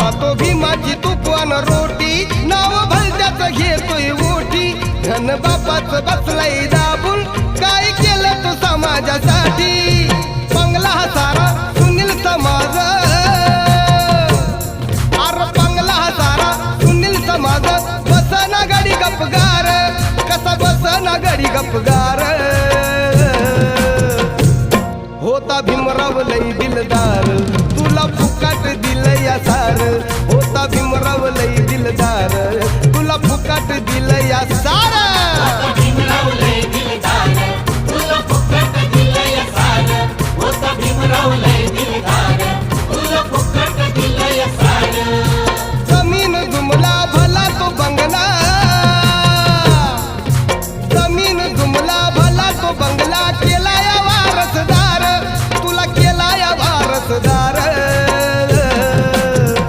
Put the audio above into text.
खातो भीमाची तुपवान रोटी नाव भलत्याच घेतोय मोठी धन बापाच बसलाय दाबून काय केलं तू समाजासाठी बंगला हा सारा सुनील समाज अरे बंगला हा सारा सुनील समाज बसना गडी गपगार कसा बसना गडी गपगार होता भीमराव लई दिलदार तुला फुकाट दिलया सार होता भीमराव लई दिलदार तुला फुकाट दिल